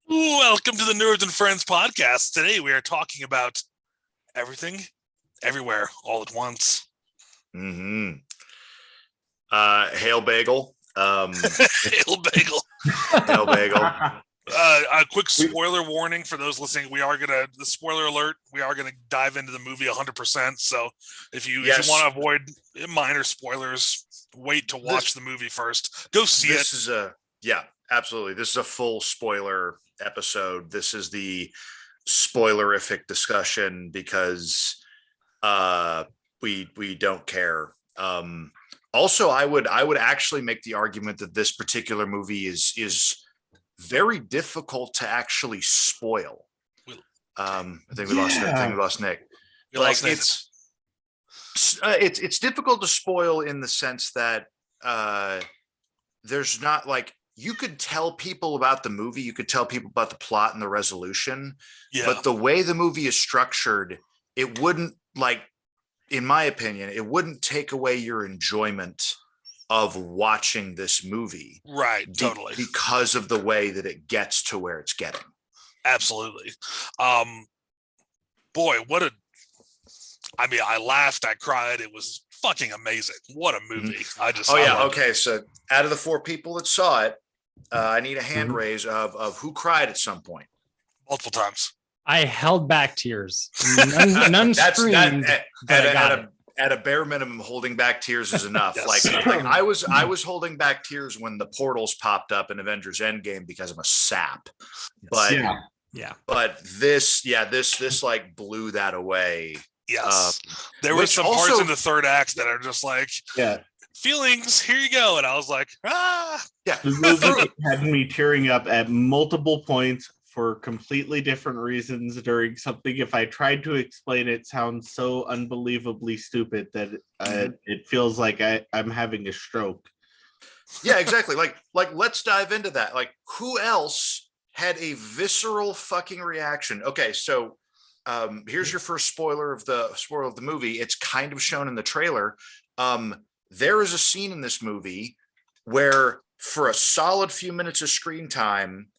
Welcome to the Nerds and Friends podcast. Today we are talking about everything, everywhere, all at once. Mm-hmm. Hail Bagel. Hail Bagel. Hail Bagel. A quick spoiler warning for those listening. The spoiler alert, we are going to dive into the movie 100%. So if you want to avoid minor spoilers, wait to watch the movie first. Go see it. Absolutely. This is a full spoiler episode. This is the spoilerific discussion because we don't care. Also, I would actually make the argument that this particular movie is very difficult to actually spoil. I think we lost Nick. It's difficult to spoil in the sense that there's not like, you could tell people about the movie, you could tell people about the plot and the resolution, but the way the movie is structured, it wouldn't, like, in my opinion, it wouldn't take away your enjoyment of watching this movie. Right, totally. Because of the way that it gets to where it's getting. Absolutely. Boy, I laughed, I cried. It was fucking amazing. What a movie. Okay, so out of the 4 people that saw it, I need a hand raise of who cried at some point. Multiple times. I held back tears. None screamed. At a bare minimum, holding back tears is enough. Yes. Like I was holding back tears when the portals popped up in Avengers Endgame because I'm a sap. But but this like blew that away. Yes. There were some parts in the third act that are just like feelings, here you go. And I was like, The movie had me tearing up at multiple points for completely different reasons during something. If I tried to explain it, sounds so unbelievably stupid that it feels like I'm having a stroke. Yeah, exactly. Like let's dive into that. Like, who else had a visceral fucking reaction? Okay, so here's your first spoiler of the movie. It's kind of shown in the trailer. There is a scene in this movie where for a solid few minutes of screen time,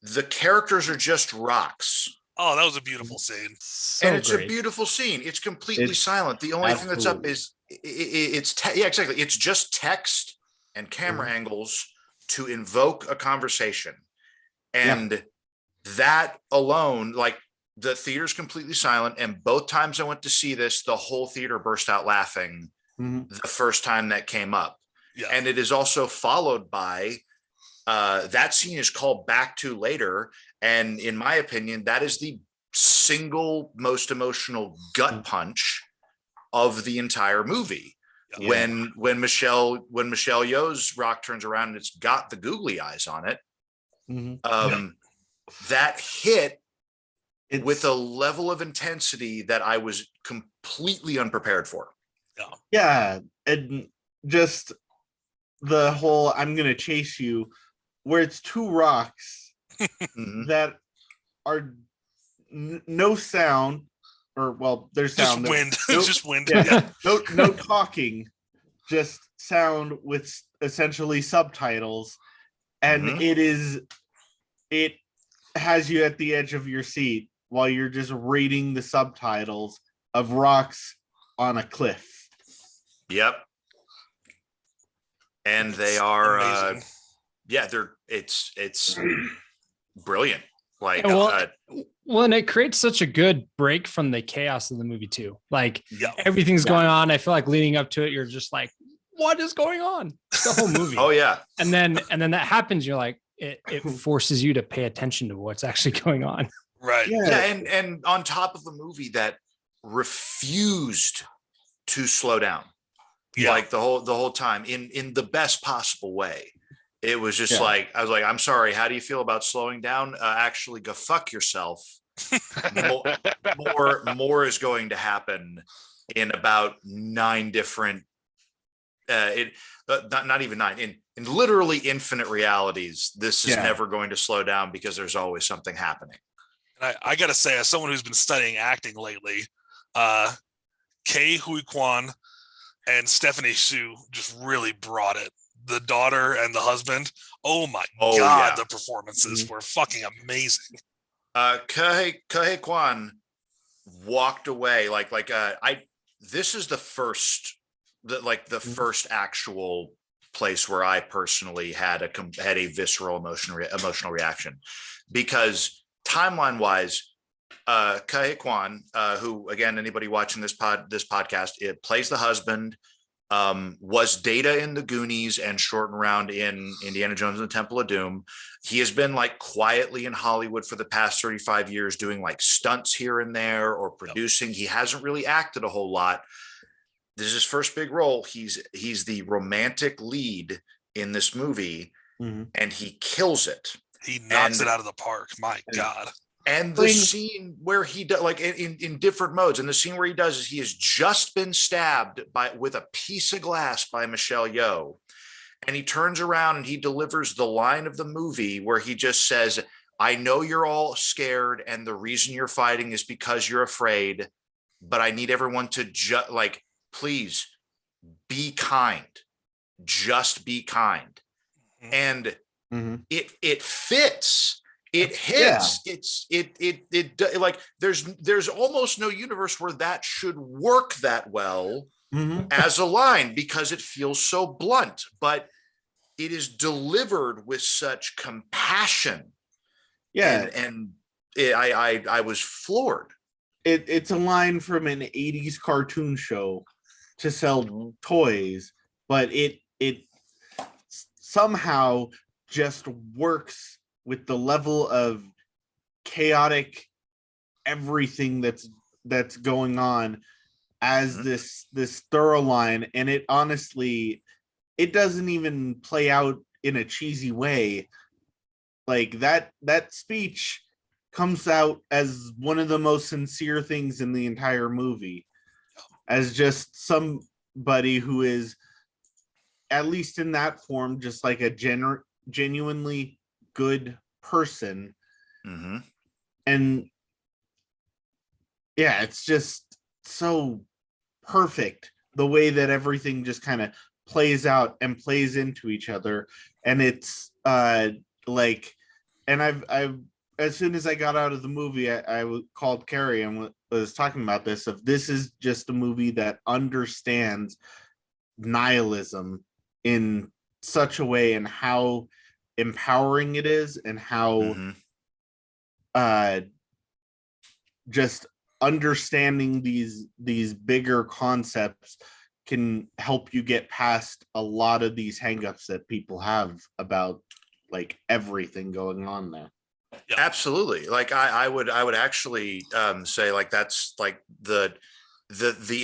the characters are just rocks. Oh, that was a beautiful scene. And it's a beautiful scene. It's completely silent. The only thing that's up is exactly. It's just text and camera angles to invoke a conversation. And that alone, like, the theater's completely silent. And both times I went to see this, the whole theater burst out laughing the first time that came up. Yeah. And it is also followed by that scene is called back to later. And in my opinion, that is the single most emotional gut punch of the entire movie. Yeah. When Michelle Yeoh's rock turns around and it's got the googly eyes on it. That hit with a level of intensity that I was completely unprepared for. Yeah. And just the whole I'm gonna chase you, where it's 2 rocks that are no sound, or there's sound, just wind. Just wind. No talking, just sound with essentially subtitles, and it has you at the edge of your seat while you're just reading the subtitles of rocks on a cliff. Yep. And they are it's brilliant. Like, and it creates such a good break from the chaos of the movie too. Like everything's going on. I feel like leading up to it, you're just like, what is going on? The whole movie. Oh yeah. And then that happens. You're like, it forces you to pay attention to what's actually going on. Right. Yeah. And on top of a movie that refused to slow down. Yeah. Like the whole time in the best possible way. It was just like, I was like, I'm sorry, how do you feel about slowing down? Actually go fuck yourself. More is going to happen in about 9 different not even 9, in literally infinite realities. This is never going to slow down because there's always something happening. And I gotta say, as someone who's been studying acting lately, Ke Huy Quan and Stephanie Hsu just really brought it. the daughter and the husband. Oh my God, yeah. The performances were fucking amazing. Ke Kwan walked away this is the first first actual place where I personally had a visceral emotional reaction, because timeline wise, Ke Kwan, who again, anybody watching this podcast, it plays the husband, was Data in the Goonies and Shorten Round in Indiana Jones and the Temple of Doom. He has been like quietly in Hollywood for the past 35 years doing like stunts here and there or producing. He hasn't really acted a whole lot. This is his first big role. He's the romantic lead in this movie, and he kills it. He knocks it out of the park. My God. And the scene where he does, like in different modes, and the scene where he does is he has just been stabbed with a piece of glass by Michelle Yeoh, and he turns around and he delivers the line of the movie where he just says, "I know you're all scared, and the reason you're fighting is because you're afraid, but I need everyone to please be kind, just be kind," and it fits. It hits. Yeah. It like there's almost no universe where that should work that well as a line, because it feels so blunt, but it is delivered with such compassion. Yeah, and I was floored. It's a line from an 80s cartoon show to sell toys, but it somehow just works with the level of chaotic everything that's going on as this thorough line. And it honestly, it doesn't even play out in a cheesy way. Like that speech comes out as one of the most sincere things in the entire movie, as just somebody who is, at least in that form, just like a genuinely good person. And yeah, it's just so perfect the way that everything just kind of plays out and plays into each other. And it's and I've as soon as I got out of the movie, I called Carey and was talking about this, of this is just a movie that understands nihilism in such a way, and how empowering it is, and how just understanding these bigger concepts can help you get past a lot of these hangups that people have about like everything going on there. Yeah. Absolutely. Like I would actually say like that's like the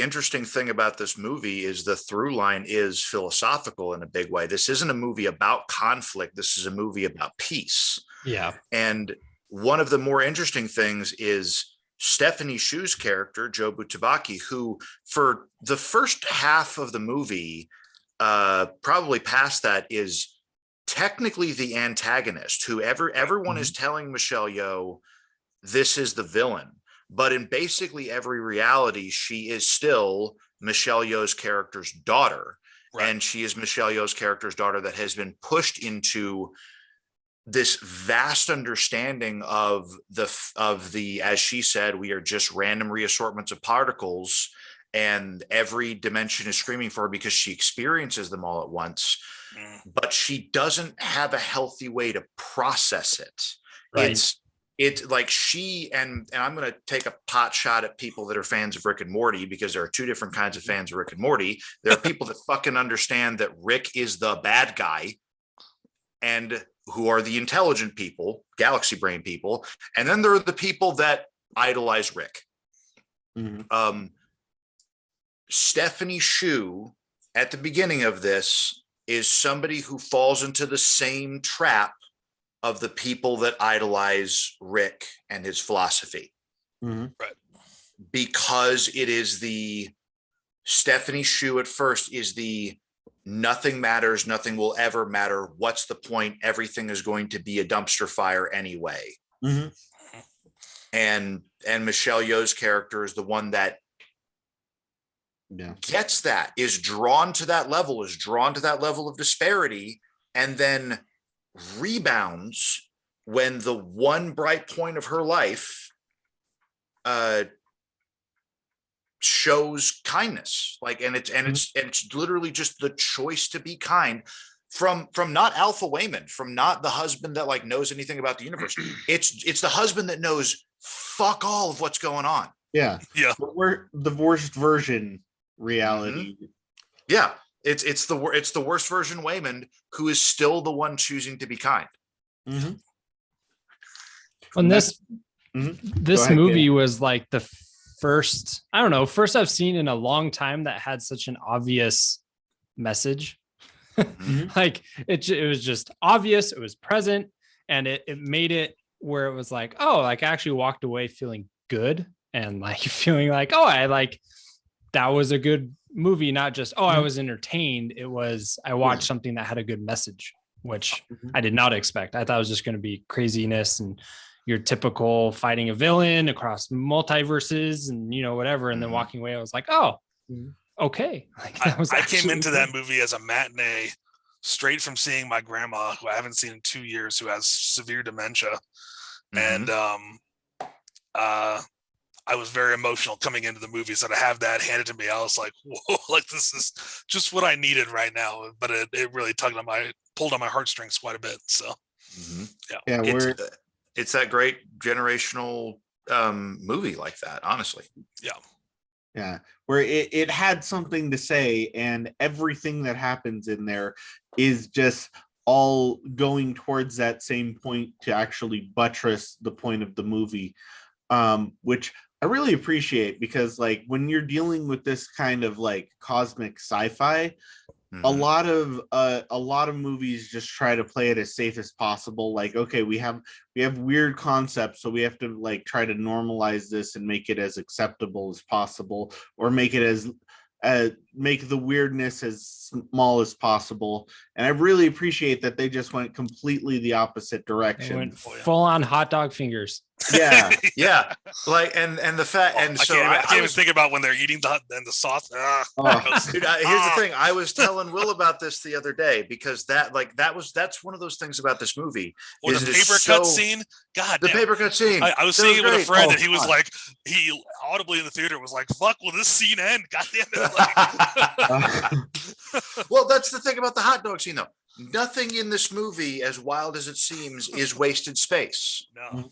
interesting thing about this movie is the through line is philosophical in a big way. This isn't a movie about conflict. This is a movie about peace. Yeah. And one of the more interesting things is Stephanie Shu's character, Jobu Tabaki, who for the first half of the movie, probably past that, is technically the antagonist, who everyone is telling Michelle Yeoh this is the villain. But in basically every reality, she is still Michelle Yeoh's character's daughter. Right. And she is Michelle Yeoh's character's daughter that has been pushed into this vast understanding of the, as she said, we are just random reassortments of particles, and every dimension is screaming for her because she experiences them all at once. But she doesn't have a healthy way to process it. Right. It's like she, and I'm going to take a pot shot at people that are fans of Rick and Morty, because there are two different kinds of fans of Rick and Morty. There are people that fucking understand that Rick is the bad guy, and who are the intelligent people, galaxy brain people. And then there are the people that idolize Rick. Stephanie Shu at the beginning of this is somebody who falls into the same trap of the people that idolize Rick and his philosophy. Right. Because it is the Stephanie Shu at first is the nothing matters, nothing will ever matter. What's the point? Everything is going to be a dumpster fire anyway. And Michelle Yeoh's character is the one that gets that, is drawn to that level of disparity, and then rebounds when the one bright point of her life shows kindness. Like, and it's literally just the choice to be kind from not Alpha Wayman, from not the husband that like knows anything about the universe. It's the husband that knows fuck all of what's going on. Yeah. But we're the worst version reality. Yeah. It's the worst version Wayman, who is still the one choosing to be kind. When this movie was like the first I've seen in a long time that had such an obvious message. Like it was just obvious, it was present, and it made it where it was like, oh, like I actually walked away feeling good and like feeling like, oh, I like that was a good movie, not just I was entertained. It was I watched something that had a good message, which I did not expect. I thought it was just going to be craziness and your typical fighting a villain across multiverses and whatever, and then walking away I was like, oh, okay. Like, I came into that movie as a matinee straight from seeing my grandma, who I haven't seen in 2 years, who has severe dementia. And I was very emotional coming into the movie. So to have that handed to me, I was like, whoa, like this is just what I needed right now. But it really pulled on my heartstrings quite a bit. So it's that great generational movie like that, honestly. Yeah, where it had something to say, and everything that happens in there is just all going towards that same point to actually buttress the point of the movie, which I really appreciate, because like when you're dealing with this kind of like cosmic sci-fi, a lot of movies just try to play it as safe as possible. Like, okay, we have weird concepts, so we have to like try to normalize this and make it as acceptable as possible, or make it as make the weirdness as small as possible. And I really appreciate that they just went completely the opposite direction. Went full on hot dog fingers. Yeah. Yeah. Like, and the fact, and I so can't even think about when they're eating the sauce. Dude, here's the thing. I was telling Will about this the other day, because that's one of those things about this movie. Or the paper cut scene. God, the paper cut scene. I was seeing it with a friend, and he was like, he audibly in the theater was like, "Fuck, will this scene end?" God damn it! Well, that's the thing about the hot dog scene, though. Nothing in this movie, as wild as it seems, is wasted space. No.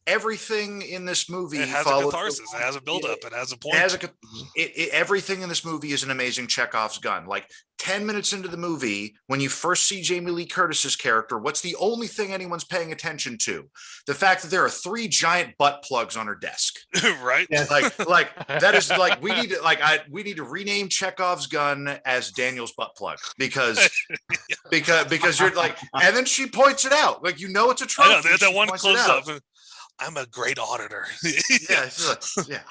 Everything in this movie it has a catharsis. It has a buildup. It has a point. Everything in this movie is an amazing Chekhov's gun. Like 10 minutes into the movie, when you first see Jamie Lee Curtis's character, what's the only thing anyone's paying attention to? The fact that there are 3 giant butt plugs on her desk. Right? Yeah. Like that is like we need to rename Chekhov's gun as Daniel's butt plug, because you're like, and then she points it out, like, it's a trophy. I know, that one close up. I'm a great auditor. Yeah,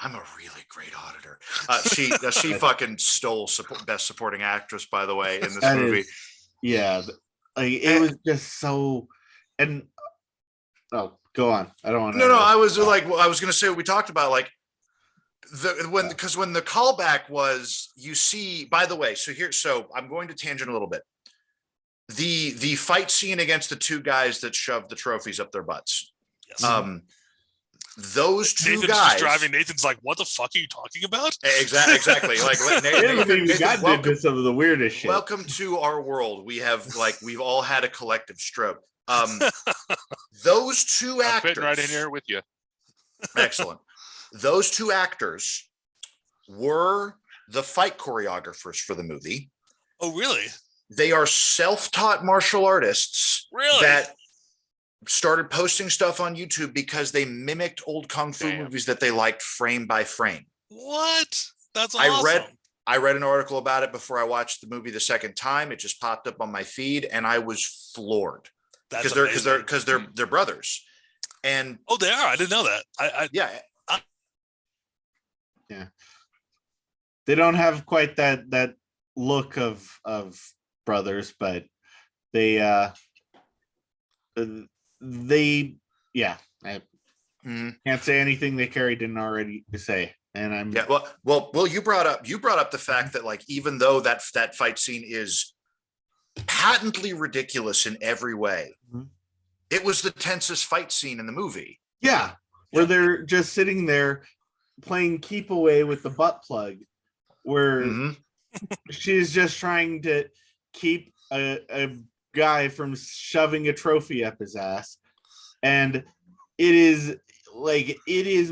I'm a really great auditor. She fucking stole best supporting actress, by the way, in this movie. It was just so. And go on. I don't want to. No. I was going to say what we talked about, like when the callback was, you see. By the way, so I'm going to tangent a little bit. The fight scene against the 2 guys that shoved the trophies up their butts. Yes. Those 2 Nathan's guys just driving. Nathan's like, "What the fuck are you talking about?" Exactly. Like Nathan, welcome, some of the weirdest shit. Welcome to our world. We've all had a collective stroke. Those 2 actors, fitting right in here with you. Excellent. Those 2 actors were the fight choreographers for the movie. Oh, really? They are self-taught martial artists. Really? That started posting stuff on YouTube because they mimicked old kung fu movies that they liked frame by frame. What? That's awesome. I read an article about it before I watched the movie the second time. It just popped up on my feed, and I was floored. Because they're brothers. And they are. I didn't know that. Yeah. They don't have quite that look of brothers, but they I can't say anything that Carey didn't already say. And I'm well, you brought up the fact that like even though that fight scene is patently ridiculous in every way, it was the tensest fight scene in the movie. Yeah, where they're just sitting there playing keep away with the butt plug, where she's just trying to keep a guy from shoving a trophy up his ass, and it is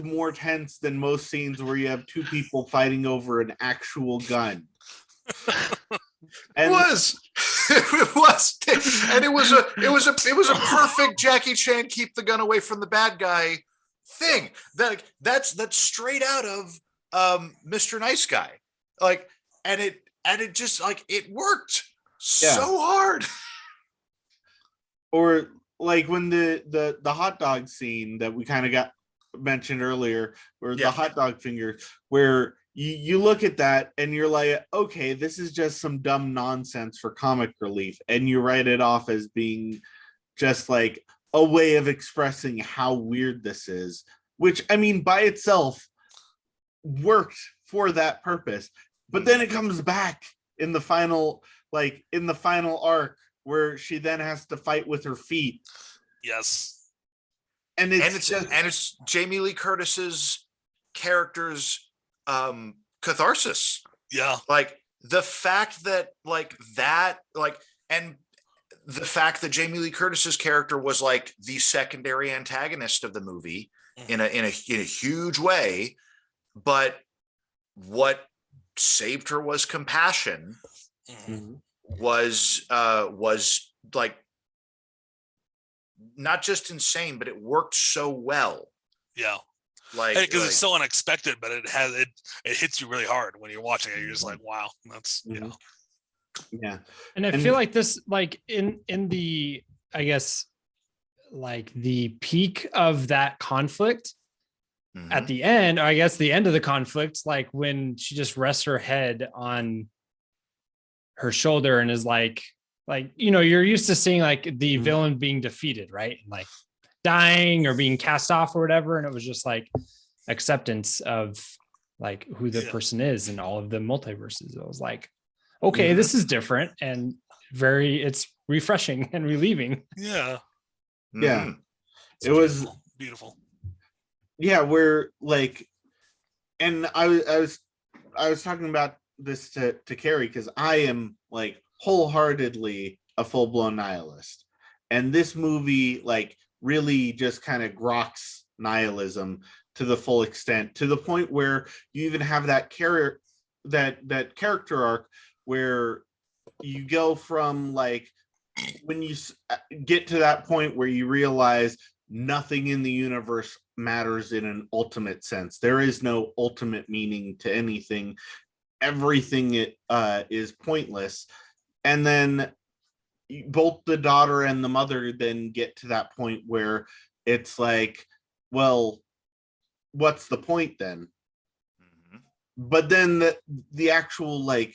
more tense than most scenes where you have two people fighting over an actual gun. And it was, and it was a perfect Jackie Chan keep the gun away from the bad guy thing. That's straight out of Mr. Nice Guy. Like, and it just like it worked so hard. Or like when the hot dog scene that we kind of got mentioned earlier, or the hot dog finger, where you look at that and you're like, okay, this is just some dumb nonsense for comic relief, and you write it off as being just like a way of expressing how weird this is, which I mean by itself worked for that purpose. But then it comes back in the final arc, where she then has to fight with her feet. Yes. And it's Jamie Lee Curtis's character's catharsis. Yeah. Like the fact that and the fact that Jamie Lee Curtis's character was like the secondary antagonist of the movie in a huge way, but what saved her was compassion. Was like not just insane, but it worked so well. Yeah, like because it's so unexpected, but it hits you really hard when you're watching it. You're just like, wow, that's yeah. And I feel like this, like in the, I guess, like the peak of that conflict at the end, or I guess the end of the conflict, like when she just rests her head on her shoulder and is like, you know, you're used to seeing like the villain being defeated, right? And like dying or being cast off or whatever. And it was just like acceptance of like who the person is and all of the multiverses. It was like, okay, this is different and it's refreshing and relieving. Yeah. Yeah. It was beautiful. Yeah. We're like, and I was talking about this to Carey, because I am like wholeheartedly a full-blown nihilist, and this movie like really just kind of groks nihilism to the full extent, to the point where you even have that character arc where you go from like, when you get to that point where you realize nothing in the universe matters in an ultimate sense, there is no ultimate meaning to anything, everything is pointless. And then both the daughter and the mother then get to that point where it's like, well, what's the point then? But then the actual like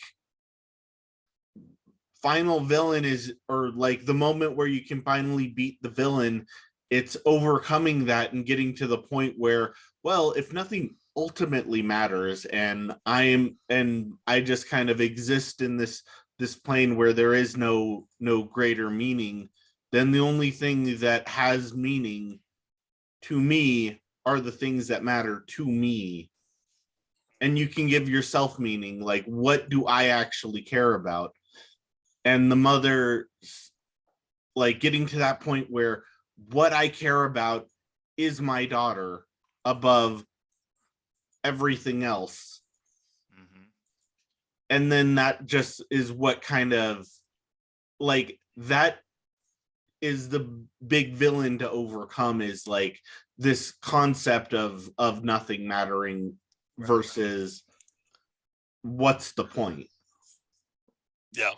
final villain is, or like the moment where you can finally beat the villain, it's overcoming that and getting to the point where, well, if nothing ultimately matters and I just kind of exist in this plane where there is no greater meaning, then the only thing that has meaning to me are the things that matter to me. And you can give yourself meaning, like, what do I actually care about? And the mother, like, getting to that point where what I care about is my daughter above everything else. And then that just is what kind of, like, that is the big villain to overcome, is like this concept of nothing mattering versus what's the point. Yeah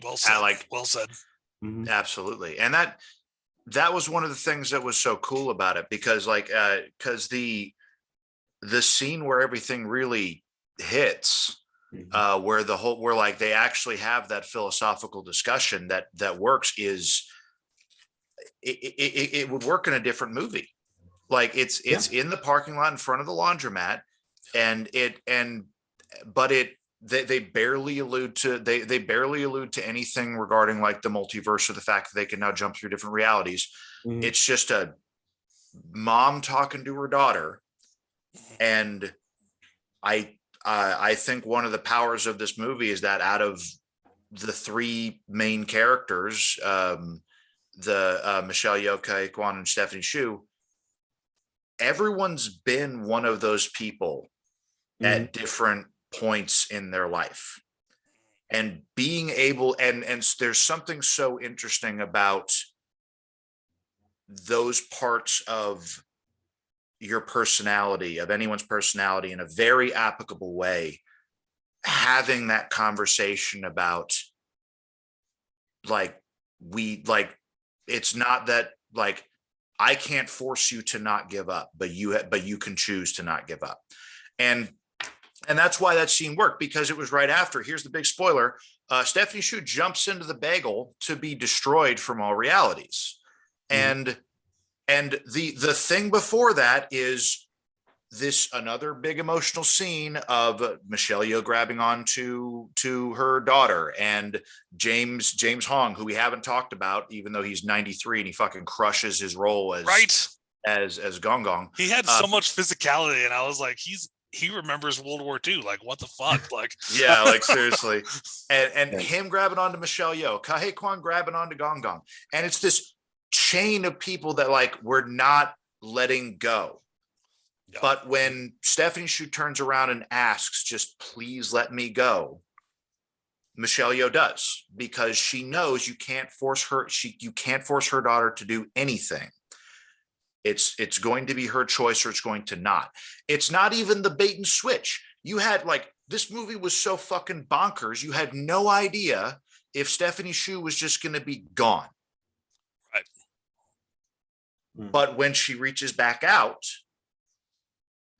well said. Well said. Absolutely. And that was one of the things that was so cool about it, because because the scene where everything really hits, where like they actually have that philosophical discussion that works, is it would work in a different movie. Like it's in the parking lot in front of the laundromat. They barely allude to anything regarding like the multiverse or the fact that they can now jump through different realities. Mm-hmm. It's just a mom talking to her daughter. And I think one of the powers of this movie is that out of the three main characters, Michelle Yeoh, Ke Quan, and Stephanie Hsu, everyone's been one of those people at different points in their life. And being able, and there's something so interesting about those parts of your personality, of anyone's personality, in a very applicable way, having that conversation about it's not that like I can't force you to not give up, but you can choose to not give up. And that's why that scene worked, because it was right after, here's the big spoiler, Stephanie Hsu jumps into the bagel to be destroyed from all realities. And the thing before that is this another big emotional scene of Michelle Yeoh grabbing on to her daughter, and James Hong, who we haven't talked about, even though he's 93 and he fucking crushes his role as Gong Gong. He had so much physicality, and I was like, he remembers World War II. Like, what the fuck? Like, yeah, like seriously. And him grabbing onto Michelle Yeoh, Ke Quan grabbing onto Gong Gong, and it's this chain of people that like we're not letting go. Yep. But when Stephanie Hsu turns around and asks, just please let me go, Michelle Yeoh does, because she knows you can't force her daughter to do anything. It's going to be her choice, or it's going to not. It's not even the bait and switch. You had like, this movie was so fucking bonkers. You had no idea if Stephanie Hsu was just going to be gone. Right. But when she reaches back out,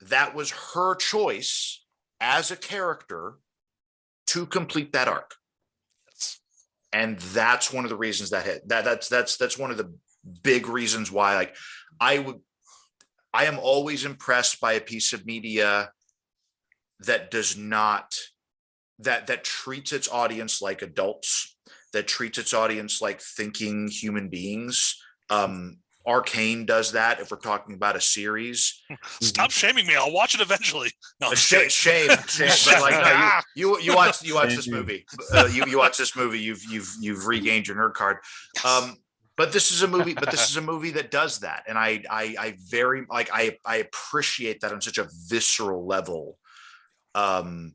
that was her choice as a character to complete that arc. Yes. And that's one of the reasons that's one of the big reasons why, like, I am always impressed by a piece of media that does not, that treats its audience like adults, that treats its audience like thinking human beings. Arcane does that. If we're talking about a series, stop shaming me. I'll watch it eventually. No, shame. But like, no, you watch this movie. You watch this movie. You've regained your nerd card. But this is a movie. That does that, and I very like. I appreciate that on such a visceral level. To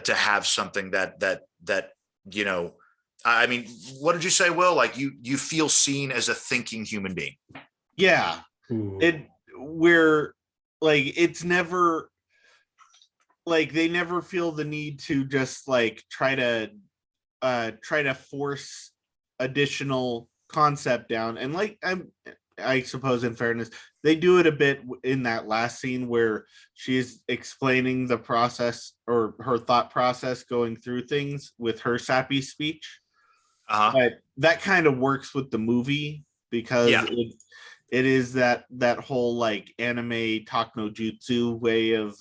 have something that you know. I mean, what did you say, Will? Like you feel seen as a thinking human being. Yeah. It's never like they never feel the need to just like try to force additional concept down. And like I suppose in fairness, they do it a bit in that last scene where she's explaining the process or her thought process going through things with her sappy speech. But that kind of works with the movie because it is that whole like anime talk no jutsu way of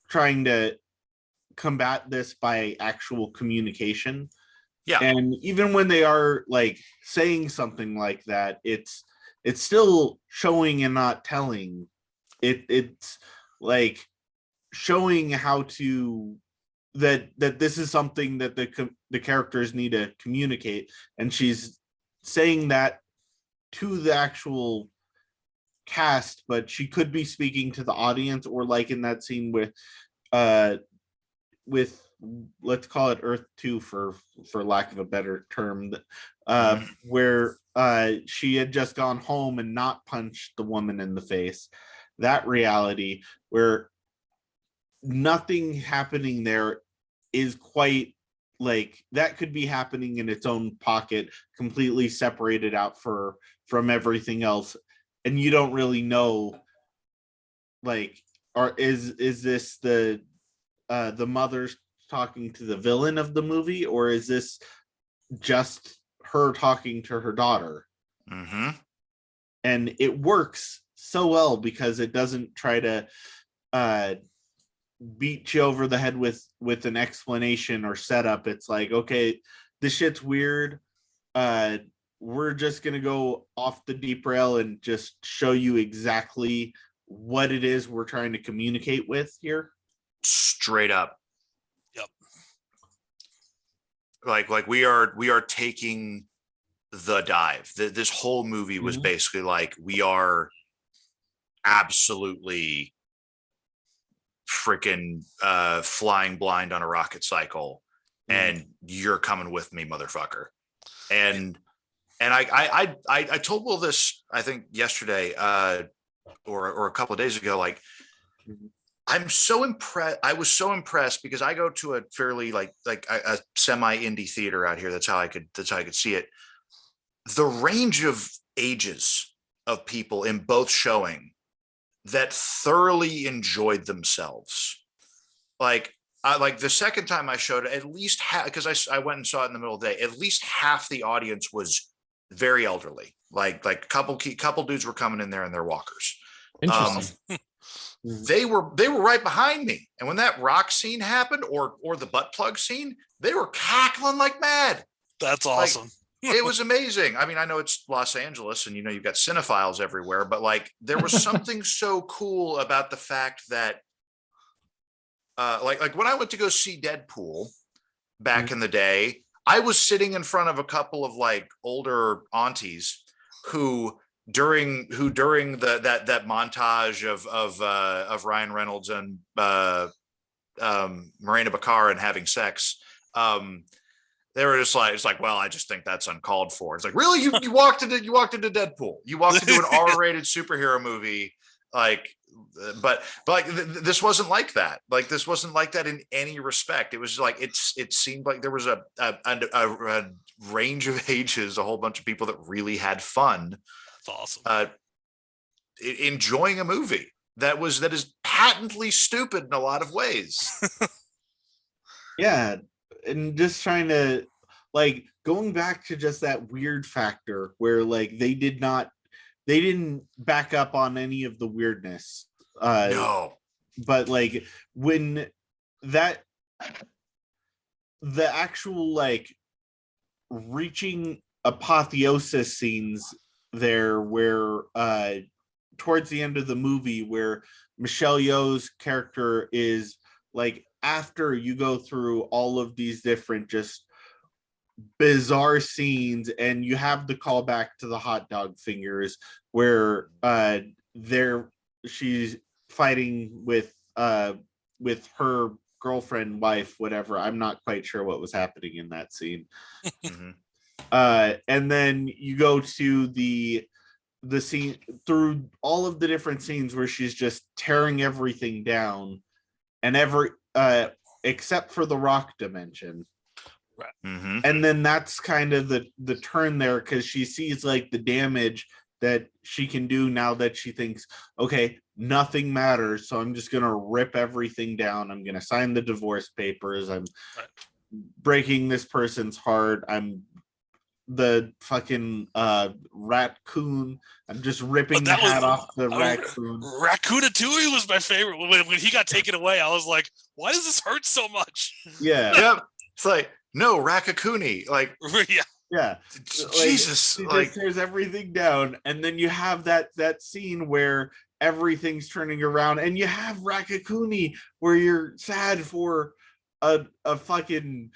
trying to combat this by actual communication. Yeah. And even when they are like saying something like that, it's still showing and not telling. It's like showing how to that this is something that the characters need to communicate, and she's saying that to the actual cast, but she could be speaking to the audience, or like in that scene with let's call it Earth 2 for lack of a better term, where she had just gone home and not punched the woman in the face. That reality where nothing happening there is quite like that could be happening in its own pocket, completely separated out from everything else, and you don't really know, like, or is this the mother's talking to the villain of the movie, or is this just her talking to her daughter? Mm-hmm. And it works so well because it doesn't try to beat you over the head with an explanation or setup. It's like, okay, this shit's weird. We're just gonna go off the deep rail and just show you exactly what it is we're trying to communicate with here. Straight up. Yep. Like we are taking the dive. This whole movie was basically like, we are absolutely freaking flying blind on a rocket cycle, and you're coming with me, motherfucker. And I told Will this, I think yesterday or a couple of days ago, like, I'm so impressed. I was so impressed because I go to a fairly like a semi indie theater out here. That's how I could see it. The range of ages of people in both showing that thoroughly enjoyed themselves. Like the second time I showed it, at least because I went and saw it in the middle of the day, at least half the audience was very elderly. Like a couple dudes were coming in there in their walkers. Interesting. They were right behind me, and when that rock scene happened, or the butt plug scene, they were cackling like mad. That's awesome. It was amazing. I mean, I know it's Los Angeles and, you've got cinephiles everywhere, but like, there was something so cool about the fact that like when I went to go see Deadpool back in the day, I was sitting in front of a couple of like older aunties who during that montage of Ryan Reynolds and Morena Baccarin having sex, they were just like, it's like, well, I just think that's uncalled for. It's like, really? You walked into Deadpool. You walked into an R-rated superhero movie, like, but like this wasn't like that. Like, this wasn't like that in any respect. It was like, it seemed like there was a range of ages, a whole bunch of people that really had fun. That's awesome. Enjoying a movie that is patently stupid in a lot of ways. Yeah. And just trying to, like, going back to just that weird factor where like they didn't back up on any of the weirdness. No. But like when the actual like reaching apotheosis scenes there where towards the end of the movie where Michelle Yeoh's character is like, after you go through all of these different just bizarre scenes and you have the callback to the hot dog fingers where she's fighting with her girlfriend, wife, whatever. I'm not quite sure what was happening in that scene. And then you go to the scene through all of the different scenes where she's just tearing everything down, and except for the rock dimension. Right. And then that's kind of the turn there, because she sees like the damage that she can do now that she thinks, okay, nothing matters, so I'm just gonna rip everything down. I'm gonna sign the divorce papers. I'm breaking this person's heart. I'm the fucking raccoon. I'm just ripping the hat off the raccoon. Ratatouille was my favorite. When he got taken away, I was like, why does this hurt so much? Yeah. Yep. It's like, no, Ratatouille. Like, yeah. Jesus. Like, like, tears everything down, and then you have that scene where everything's turning around, and you have Ratatouille where you're sad for a fucking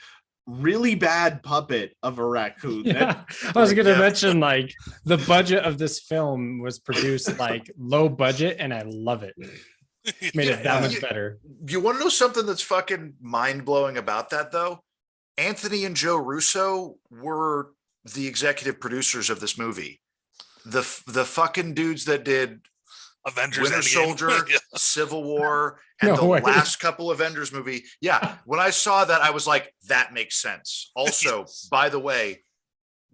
really bad puppet of a raccoon. Yeah. I was going to mention, like, the budget of this film was produced like low budget, and I love it. Made it that much better. You want to know something that's fucking mind-blowing about that, though? Anthony and Joe Russo were the executive producers of this movie. The fucking dudes that did Avengers, Winter Soldier, Civil War, and the last couple Avengers movie. Yeah, when I saw that, I was like, that makes sense. Also, by the way,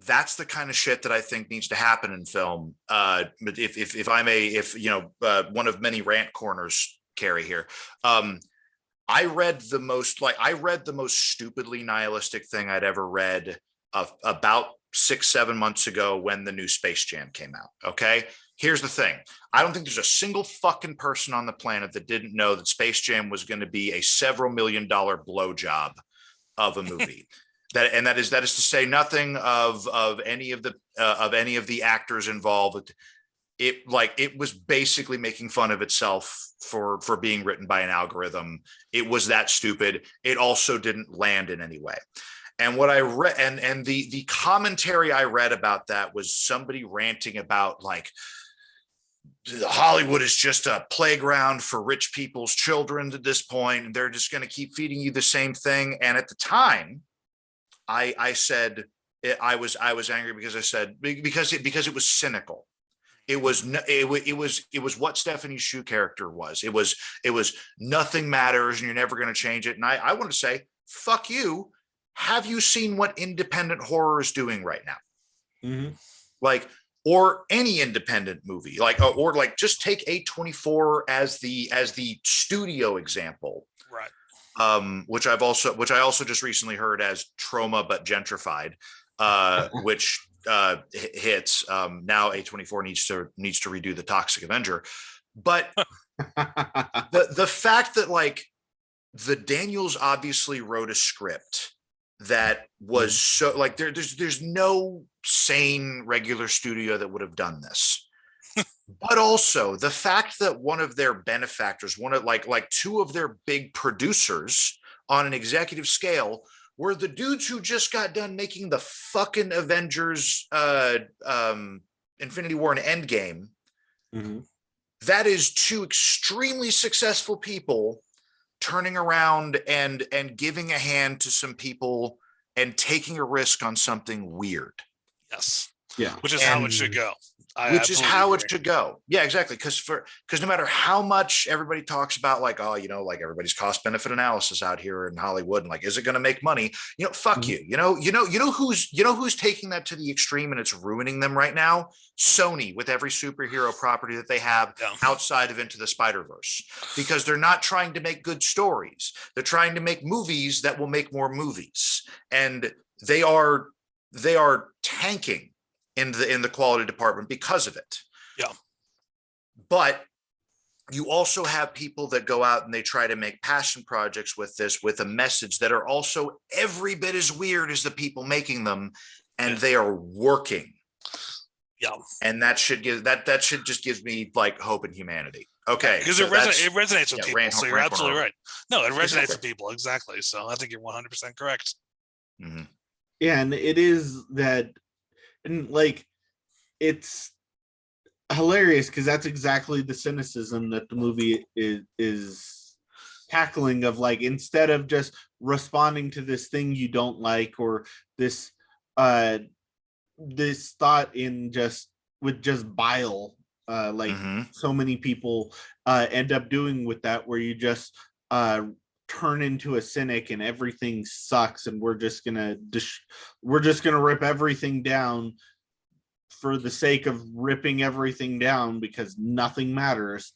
that's the kind of shit that I think needs to happen in film. If I may, one of many rant corners, Carey here. I read the most stupidly nihilistic thing I'd ever read about 6-7 months ago when the new Space Jam came out. Okay. Here's the thing. I don't think there's a single fucking person on the planet that didn't know that Space Jam was going to be a several $1 million blowjob of a movie. that is to say nothing of any of the actors involved. It was basically making fun of itself for being written by an algorithm. It was that stupid. It also didn't land in any way. And what I read, and the commentary I read about that was somebody ranting about like Hollywood is just a playground for rich people's children at this point, and they're just going to keep feeding you the same thing. And at the time, I said I was angry because I said because it was cynical. It was what Stephanie Shu character was. It was nothing matters and you're never going to change it. And I want to say, fuck you. Have you seen what independent horror is doing right now? Mm-hmm. Like, or any independent movie, like, or like just take A24 as the studio example. Right. Which I also just recently heard as trauma, but gentrified, which hits now A24 needs to redo the Toxic Avenger. But the fact that like the Daniels obviously wrote a script that was so like there's no sane regular studio that would have done this. But also the fact that one of their benefactors, one of like two of their big producers on an executive scale were the dudes who just got done making the fucking Avengers Infinity War and Endgame. Mm-hmm. That is two extremely successful people turning around and giving a hand to some people and taking a risk on something weird. Yes. Yeah. Which is how it should go. Which is how it should go. Yeah, exactly. Because no matter how much everybody talks about like, oh, you know, like everybody's cost benefit analysis out here in Hollywood and like, is it going to make money? You know, fuck you. You know who's taking that to the extreme and it's ruining them right now? Sony, with every superhero property that they have outside of Into the Spider-Verse, because they're not trying to make good stories. They're trying to make movies that will make more movies. And they are tanking in the quality department because of it. Yeah. But you also have people that go out and they try to make passion projects with this, with a message that are also every bit as weird as the people making them, and they are working. Yeah. And that should just gives me like hope in humanity. Okay. Because so it resonates with people. So you're absolutely right. No, it resonates with people. Exactly. So I think you're 100% correct. Mm-hmm. Yeah, and it is that. And like, it's hilarious because that's exactly the cynicism that the movie is tackling, of like, instead of just responding to this thing you don't like, or this this thought in just bile, like so many people end up doing with that, where you just turn into a cynic and everything sucks and we're just gonna rip everything down for the sake of ripping everything down because nothing matters.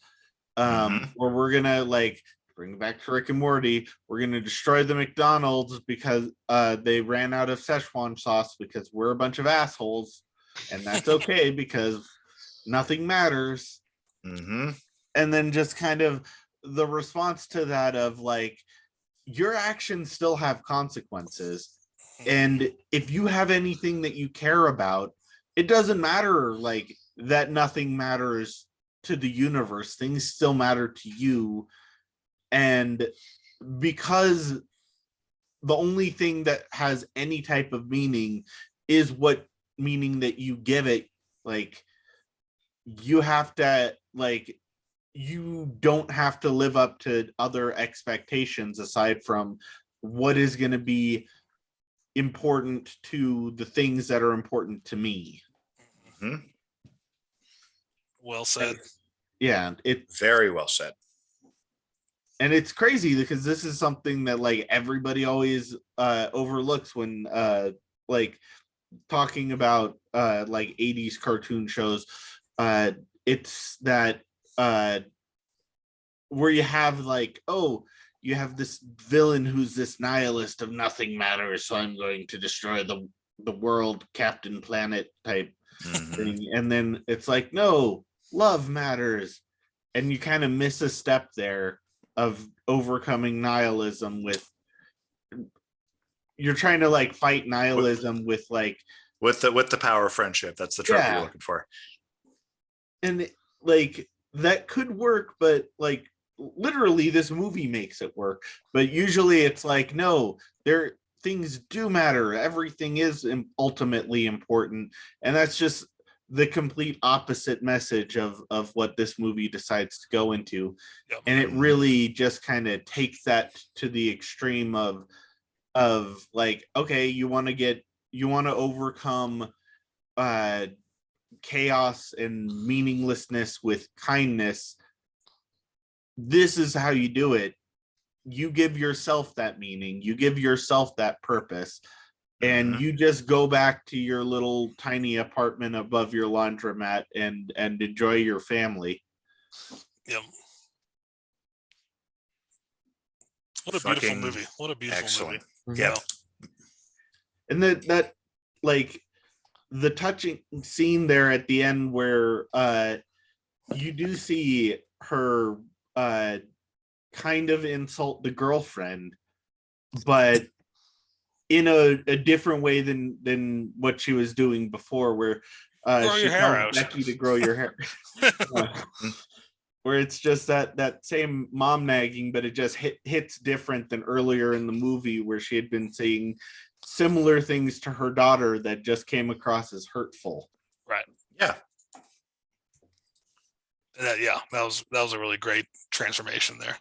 Or we're gonna like bring back to Rick and Morty, we're gonna destroy the McDonald's because they ran out of Szechuan sauce because we're a bunch of assholes, and that's okay because nothing matters. And then just kind of the response to that of like, your actions still have consequences, and if you have anything that you care about, it doesn't matter like that nothing matters to the universe. Things still matter to you, and because the only thing that has any type of meaning is what meaning that you give it, like you have to like, you don't have to live up to other expectations aside from what is going to be important to the things that are important to me. Well said. Yeah, it's very well said. And it's crazy because this is something that like everybody always overlooks when like talking about like 80s cartoon shows. It's that where you have like, oh, you have this villain who's this nihilist of nothing matters, so I'm going to destroy the the world Captain Planet type thing, and then it's like, no, love matters, and you kind of miss a step there of overcoming nihilism with, you're trying to like fight nihilism with the power of friendship. That's the trope you're looking for. And like that could work, but like literally this movie makes it work. But usually it's like, no, things do matter. Everything is ultimately important. And that's just the complete opposite message of what this movie decides to go into. Yep. And it really just kind of takes that to the extreme of like, okay, you want to overcome chaos and meaninglessness with kindness. This is how you do it. You give yourself that meaning, you give yourself that purpose, and you just go back to your little tiny apartment above your laundromat and enjoy your family. Yep. What a beautiful movie. What a beautiful movie. Yeah. And that like the touching scene there at the end where you do see her kind of insult the girlfriend, but in a different way than what she was doing before, where she tells Becky to grow your hair. Where it's just that same mom nagging, but it just hits different than earlier in the movie where she had been saying similar things to her daughter that just came across as hurtful. Right. Yeah. That was a really great transformation there.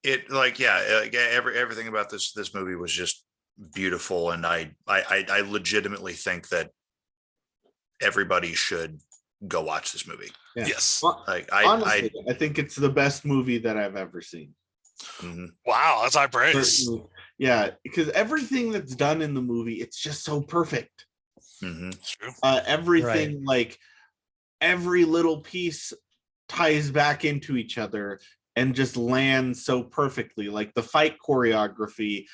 Everything about this movie was just beautiful, and I legitimately think that everybody should go watch this movie. Yeah. Yes. Honestly, I think it's the best movie that I've ever seen. Wow, that's high praise. Yeah, because everything that's done in the movie, it's just so perfect. It's true. Everything, like every little piece ties back into each other and just lands so perfectly. Like the fight choreography,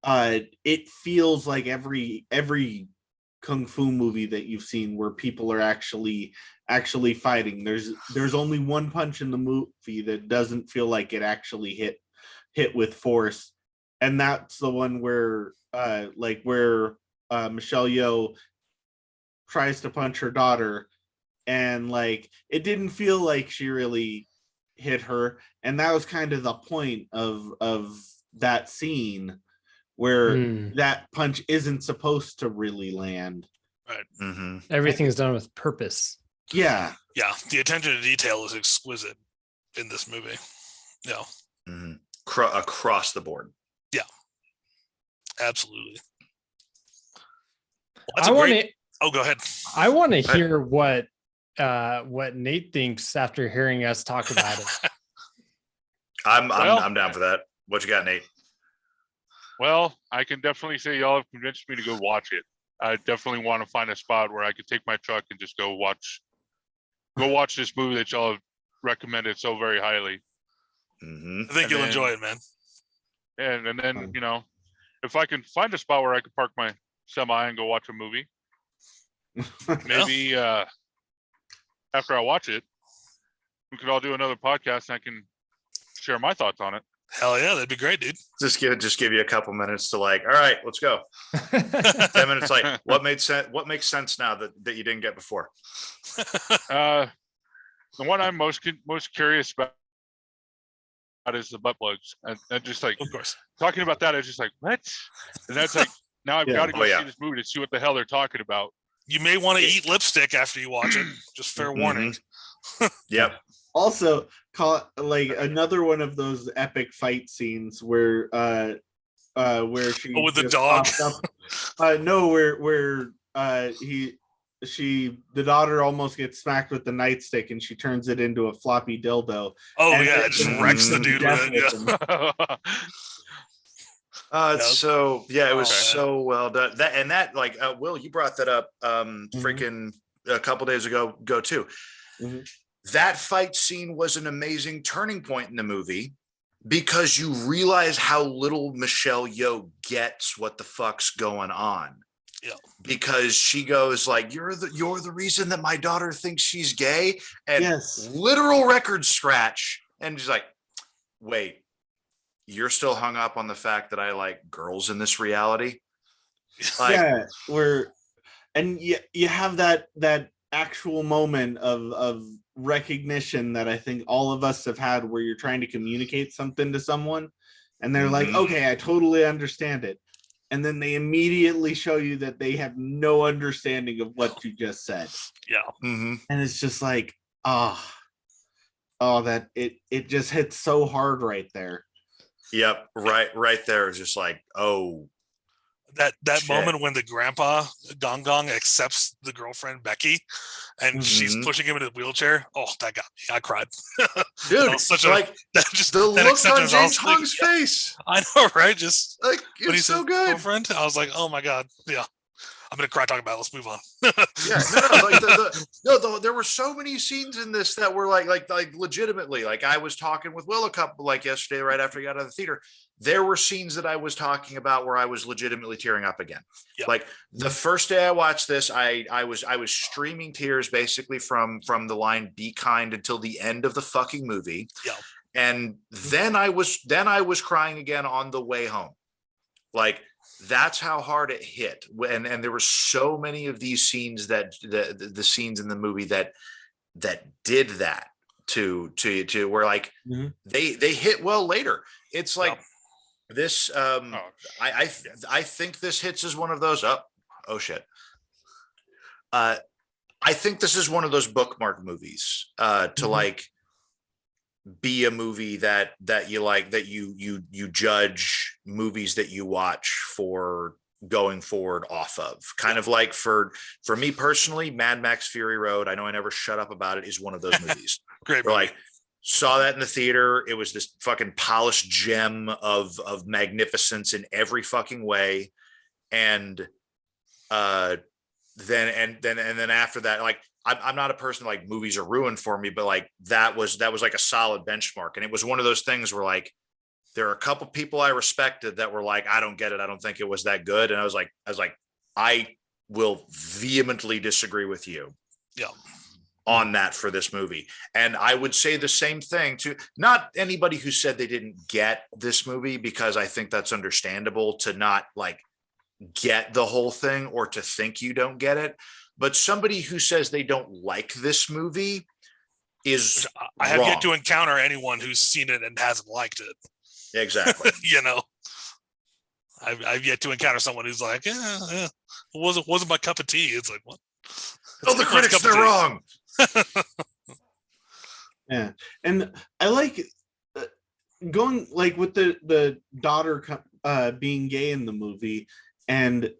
it feels like every kung fu movie that you've seen where people are actually fighting. There's only one punch in the movie that doesn't feel like it actually hit with force, and that's the one where Michelle Yeoh tries to punch her daughter, and like it didn't feel like she really hit her, and that was kind of the point of that scene where that punch isn't supposed to really land. Right. Everything is done with purpose. Yeah. The attention to detail is exquisite in this movie. Yeah. Across the board. Yeah. Absolutely. Well, go ahead. I want to hear what Nate thinks after hearing us talk about it. I'm down for that. What you got, Nate? Well, I can definitely say y'all have convinced me to go watch it. I definitely want to find a spot where I could take my truck and just go watch this movie that y'all have recommended so very highly. I think you'll enjoy it, man. And then, if I can find a spot where I could park my semi and go watch a movie, maybe after I watch it, we could all do another podcast and I can share my thoughts on it. Hell yeah, that'd be great, dude. Just give you a couple minutes to like, all right, let's go. 10 minutes, like, what makes sense now that you didn't get before? The one I'm most curious about is the butt plugs. And just like, of course, talking about that, I was just like, what? And that's like, now I've got to go see this movie to see what the hell they're talking about. You may want to eat lipstick after you watch it. Just fair warning. Yep. Also, like another one of those epic fight scenes where she with the dog. Where the daughter almost gets smacked with the nightstick and she turns it into a floppy dildo. Oh yeah, it just wrecks the dude with it. Yeah. It was so well done. Will, you brought that up freaking a couple days ago too. That fight scene was an amazing turning point in the movie because you realize how little Michelle Yeoh gets what the fuck's going on. Yeah. Because she goes like, you're the reason that my daughter thinks she's gay, and literal record scratch. And she's like, wait, you're still hung up on the fact that I like girls in this reality? Like, and you have that actual moment of recognition that I think all of us have had, where you're trying to communicate something to someone and they're like, okay, I totally understand it. And then they immediately show you that they have no understanding of what you just said. Yeah. Mm-hmm. And it's just like, that it just hits so hard right there. Yep. Right there is just like, oh. That moment when the grandpa Gong Gong accepts the girlfriend Becky, and she's pushing him in a wheelchair. Oh, that got me. I cried. Dude, the look on James Hong's face. I know, right? Just like, it's so good. Girlfriend, I was like, oh my god, yeah. I'm gonna cry talking about it. Let's move on. There were so many scenes in this that were like legitimately, like I was talking with Will a couple like yesterday, right after he got out of the theater. There were scenes that I was talking about where I was legitimately tearing up again. Yep. Like the first day I watched this, I was streaming tears basically from the line "Be kind" until the end of the fucking movie. Yeah. And then I was crying again on the way home. Like, that's how hard it hit. And there were so many of these scenes that the scenes in the movie that did that to where like they hit well later. It's like this I think this hits as one of those oh shit. I think this is one of those bookmark movies to like be a movie that you like, that you judge movies that you watch for going forward off of. Kind of like for me personally, Mad Max Fury Road, I know I never shut up about it, is one of those movies. Great. Like, saw that in the theater. It was this fucking polished gem of magnificence in every fucking way. And then after that, like, I'm not a person like movies are ruined for me, but like that was like a solid benchmark. And it was one of those things where like there are a couple people I respected that were like, I don't get it. I don't think it was that good. And I was like, I will vehemently disagree with you. Yeah. On that for this movie. And I would say the same thing to not anybody who said they didn't get this movie, because I think that's understandable to not like get the whole thing or to think you don't get it. But somebody who says they don't like this movie is I have wrong. yet to encounter anyone who's seen it and hasn't liked it. Exactly. You know, I've yet to encounter someone who's like, it wasn't my cup of tea. It's like, what? Oh, the critics, they're wrong. Yeah. And I like going like with the daughter being gay in the movie, and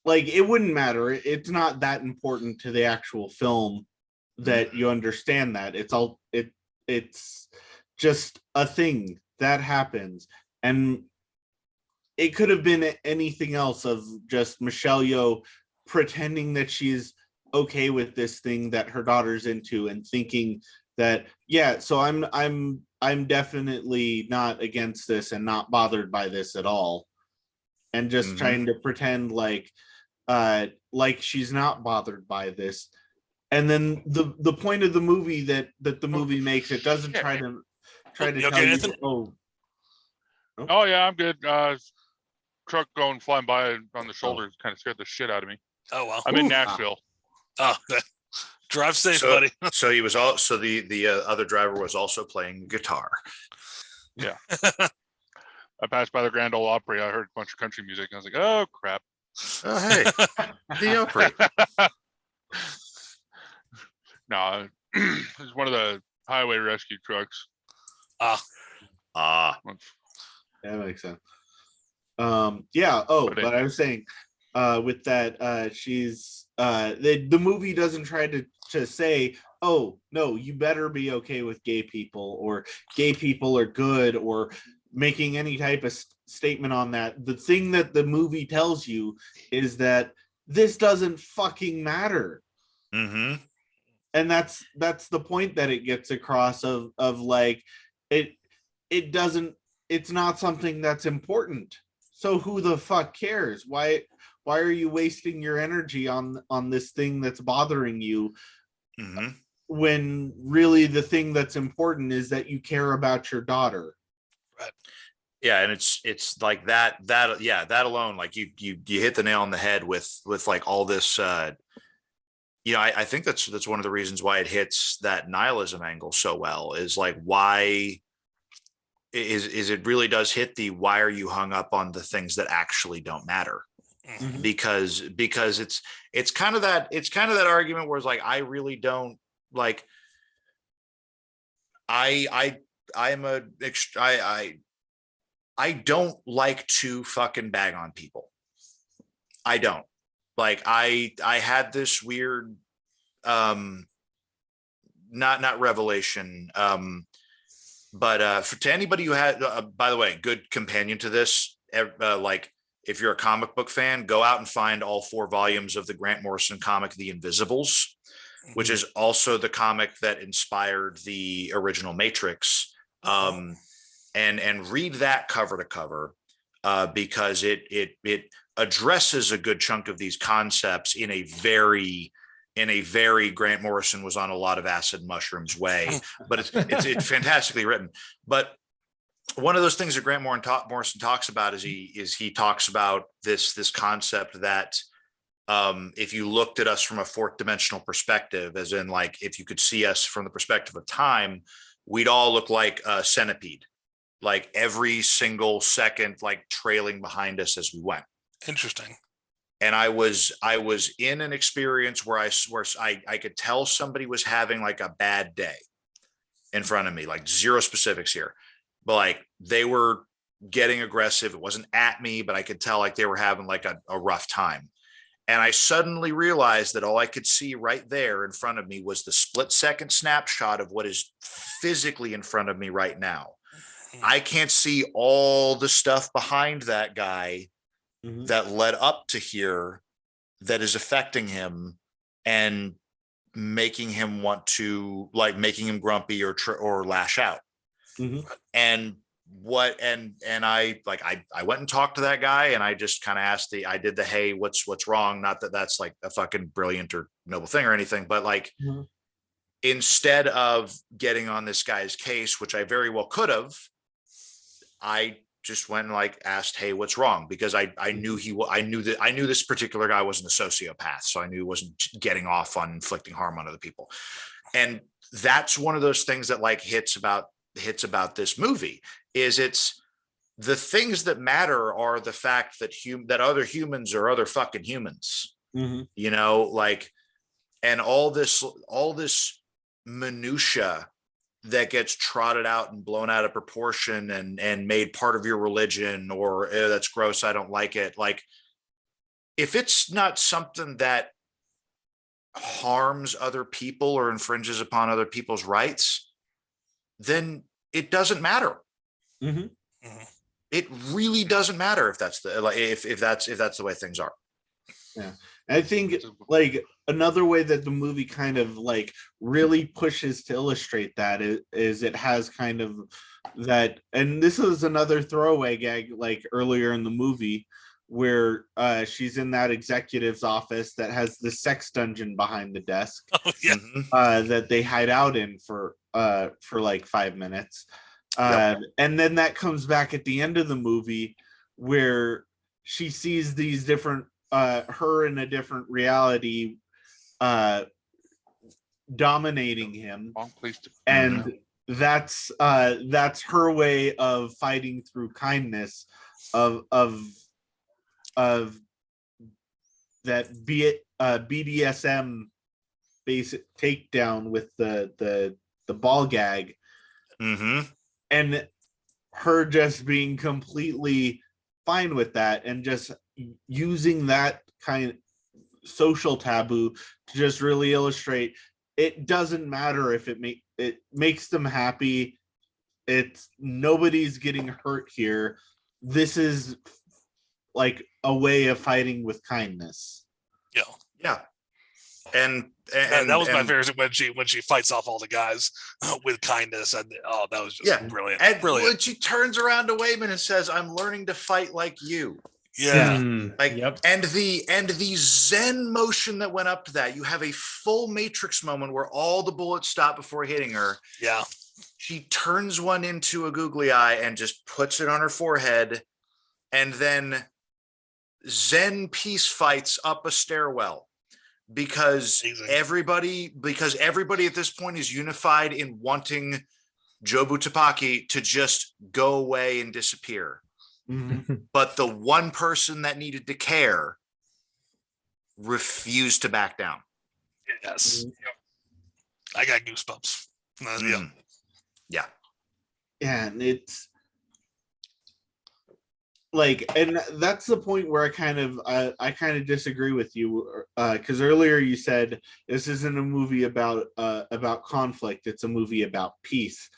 like it wouldn't matter. It's not that important to the actual film that you understand that. It's just a thing that happens. And it could have been anything else of just Michelle Yeoh pretending that she's okay with this thing that her daughter's into and thinking that, yeah, so I'm definitely not against this and not bothered by this at all. And just trying to pretend like she's not bothered by this. And then the point of the movie that the movie makes, it doesn't try to tell you, oh yeah, I'm good. Truck going flying by on the shoulder kind of scared the shit out of me. Oh well. I'm in Nashville. Drive safe, buddy. So he was also the other driver was also playing guitar. Yeah. I passed by the Grand Ole Opry. I heard a bunch of country music, and I was like, "Oh crap!" Oh hey, the Opry. No, it's one of the highway rescue trucks. That makes sense. Yeah. Oh, but I was saying, with that, she's the movie doesn't try to say, oh no, you better be okay with gay people, or gay people are good, or making any type of statement on that. The thing that the movie tells you is that this doesn't fucking matter. Mm-hmm. And that's the point that it gets across of like it's not something that's important. So who the fuck cares? Why are you wasting your energy on this thing that's bothering you? Mm-hmm. When really the thing that's important is that you care about your daughter. Right. Yeah, and it's like that alone, like you hit the nail on the head with like all this. I think that's one of the reasons why it hits that nihilism angle so well, is like, why is it really does hit the why are you hung up on the things that actually don't matter? Mm-hmm. Because it's kind of that argument where it's like, I really don't like, I don't like to fucking bag on people. I don't. Like, I had this weird not revelation, but to anybody who had by the way, good companion to this, like, if you're a comic book fan, go out and find all 4 volumes of the Grant Morrison comic The Invisibles, which is also the comic that inspired the original Matrix, and read that cover to cover, because it addresses a good chunk of these concepts in a very Grant Morrison was on a lot of acid mushrooms way, but it's fantastically written. But one of those things that Grant Morrison talks about is he talks about this concept that if you looked at us from a 4th dimensional perspective, as in, like, if you could see us from the perspective of time, we'd all look like a centipede, like every single second, like trailing behind us as we went. Interesting. And I was in an experience where I could tell somebody was having like a bad day in front of me, like zero specifics here, but like they were getting aggressive. It wasn't at me, but I could tell like they were having like a rough time. And I suddenly realized that all I could see right there in front of me was the split-second snapshot of what is physically in front of me right now. I can't see all the stuff behind that guy that led up to here that is affecting him and making him want to, like, making him grumpy or lash out. And I went and talked to that guy, and I just kind of asked I did the, hey, what's wrong? Not that that's like a fucking brilliant or noble thing or anything, but like, instead of getting on this guy's case, which I very well could have, I just went and like asked, hey, what's wrong? Because I knew this particular guy wasn't a sociopath. So I knew he wasn't getting off on inflicting harm on other people. And that's one of those things that like hits about this movie, is it's the things that matter are the fact that that other humans are other fucking humans, like, and all this minutia that gets trotted out and blown out of proportion and made part of your religion, or that's gross, I don't like it. Like, if it's not something that harms other people or infringes upon other people's rights, then it doesn't matter. It really doesn't matter if that's the way things are. Yeah. I think like another way that the movie kind of like really pushes to illustrate that is it has kind of that, and this is another throwaway gag like earlier in the movie where she's in that executive's office that has the sex dungeon behind the desk. That they hide out in for like 5 minutes. And then that comes back at the end of the movie where she sees these different her in a different reality dominating him, and that's her way of fighting through kindness of that BDSM basic takedown with the ball gag, and her just being completely fine with that and just using that kind of social taboo to just really illustrate it doesn't matter if it makes them happy. It's nobody's getting hurt here. This is like a way of fighting with kindness. Yeah. And that was my favorite when she fights off all the guys with kindness, and that was just brilliant. And brilliant. when she turns around to Wayman and says, "I'm learning to fight like you." Yeah. And the Zen motion that went up to that, you have a full Matrix moment where all the bullets stop before hitting her. Yeah. She turns one into a googly eye and just puts it on her forehead, and then Zen peace fights up a stairwell because everybody at this point is unified in wanting Jobu Tupaki to just go away and disappear. Mm-hmm. But the one person that needed to care refused to back down. Yes. I got goosebumps. Yeah. And it's like, and that's the point where I kind of disagree with you, because earlier you said this isn't a movie about conflict, it's a movie about peace,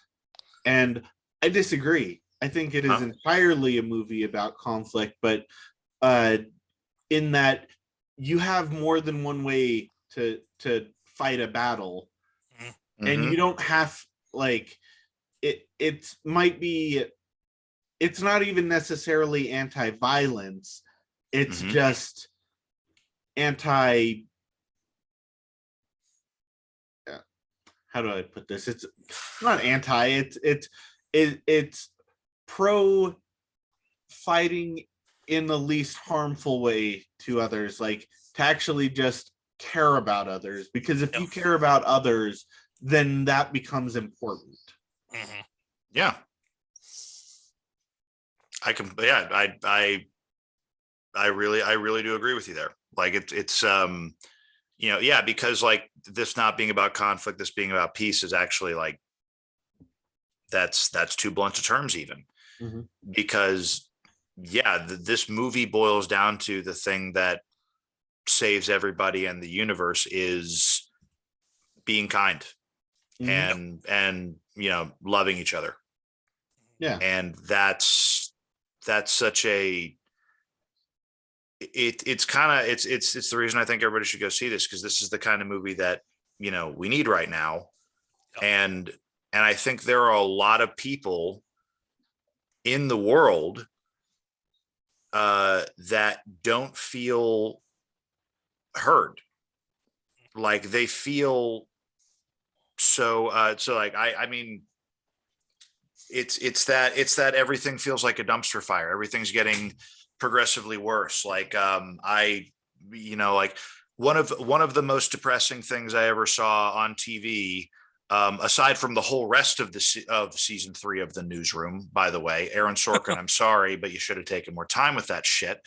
and I disagree. I think it is entirely a movie about conflict, but in that you have more than one way to fight a battle, and you don't have it might be. It's not even necessarily anti-violence. It's just anti. How do I put this? It's not anti. It's pro fighting in the least harmful way to others, like to actually just care about others. Because if you care about others, then that becomes important. Yeah. I really do agree with you there. Like it's because like this not being about conflict, this being about peace is actually like that's too blunt of terms even. Because this movie boils down to the thing that saves everybody in the universe is being kind and loving each other. Yeah. And that's such a it's the reason I think everybody should go see this, because this is the kind of movie that we need right now. And I think there are a lot of people in the world that don't feel heard. Like they feel so like I mean it's that everything feels like a dumpster fire. Everything's getting progressively worse. Like like one of the most depressing things I ever saw on TV, aside from the whole rest of season 3 of The Newsroom, by the way, Aaron Sorkin, I'm sorry, but you should have taken more time with that shit.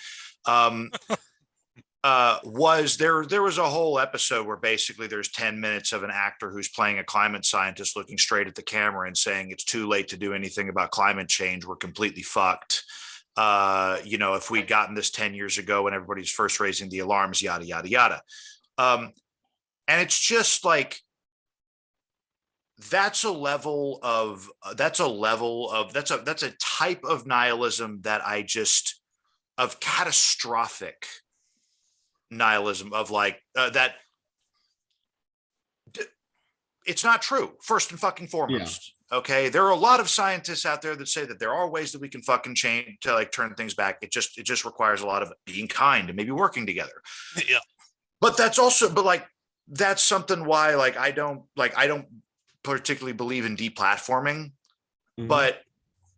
Was there was a whole episode where basically there's 10 minutes of an actor who's playing a climate scientist looking straight at the camera and saying it's too late to do anything about climate change. We're completely fucked. If we'd gotten this 10 years ago when everybody's first raising the alarms, yada, yada, yada. And it's just like, that's a type of nihilism that of catastrophic nihilism, of like that it's not true, first and fucking foremost. Okay, there are a lot of scientists out there that say that there are ways that we can fucking change to like turn things back. It just requires a lot of being kind and maybe working together. But that's something why like I don't particularly believe in deplatforming, but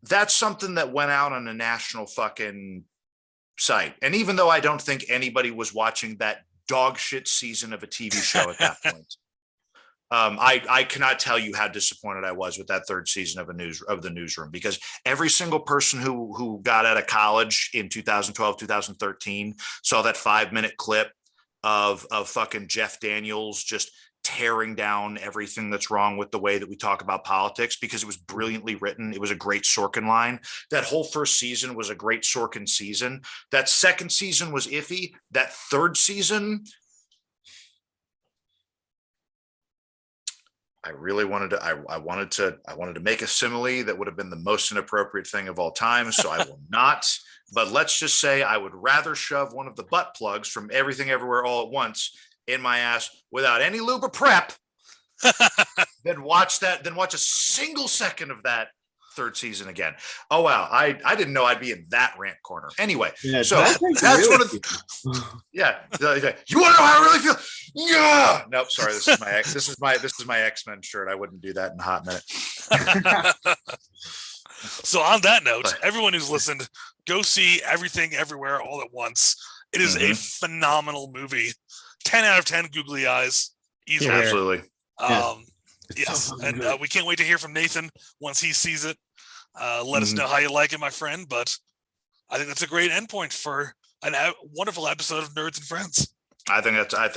that's something that went out on a national fucking site. And even though I don't think anybody was watching that dog shit season of a TV show at that point, I cannot tell you how disappointed I was with that third season of the Newsroom, because every single person who got out of college in 2012, 2013 saw that 5-minute clip of fucking Jeff Daniels just tearing down everything that's wrong with the way that we talk about politics, because it was brilliantly written. It was a great Sorkin line. That whole first season was a great Sorkin season. That second season was iffy. That third season, I wanted to make a simile that would have been the most inappropriate thing of all time, so I will not. But let's just say I would rather shove one of the butt plugs from Everything Everywhere All at Once in my ass without any lube or prep, then watch a single second of that third season again. Oh wow, I didn't know I'd be in that rant corner. Anyway, so that's one of the, yeah. You want to know how I really feel? Yeah. Nope. Sorry, this is my X-Men shirt. I wouldn't do that in a hot minute. So on that note, everyone who's listened, go see Everything Everywhere All at Once. It is a phenomenal movie. 10 out of 10 googly eyes. Easily. Absolutely. Yes, so and we can't wait to hear from Nathan once he sees it. Let us know how you like it, my friend. But I think that's a great endpoint for a wonderful episode of Nerds and Friends. I think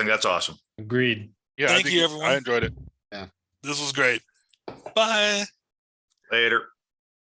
that's awesome. Agreed. Yeah, thank you, everyone. I enjoyed it. Yeah, this was great. Bye. Later.